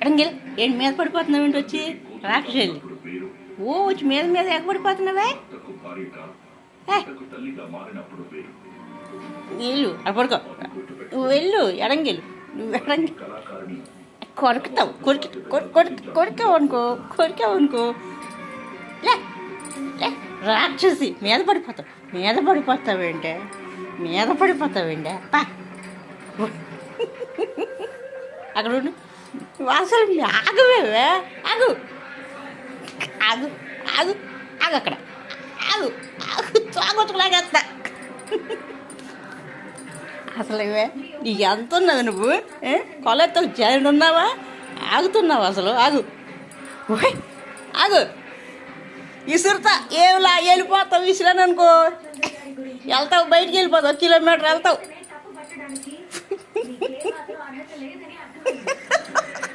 ఎడంగిల్ ఏంటి మీద పడిపోతున్నావు ఏంటి వచ్చి రాక్షసి ఓ వచ్చి మీద మీద ఎగబడిపోతున్నావే వెళ్ళు అక్కడ పడుకో నువ్వు వెళ్ళు ఎడంగిలు నువ్వు ఎడంగి కొరుకుతావు కొరికావు అనుకో లే లే రాక్షసి మీద పడిపోతావేంటే పా అక్కడ ఉండు అసలు ఆగవే ఆగు ఆగు ఆగు ఆగు అక్కడ ఆగు ఆగు తాగొచ్చులాగేస్తా అసలు ఇవే నీకు ఎంత ఉన్నది నువ్వు కొలతో చేయండి ఉన్నావా ఆగుతున్నావు అసలు ఆగు ఆగు విసురుతా ఏమిలా వెళ్ళిపోతావు విసిరాను అనుకో వెళ్తావు బయటికి వెళ్ళిపోతావు 1 కిలోమీటర్ వెళ్తావు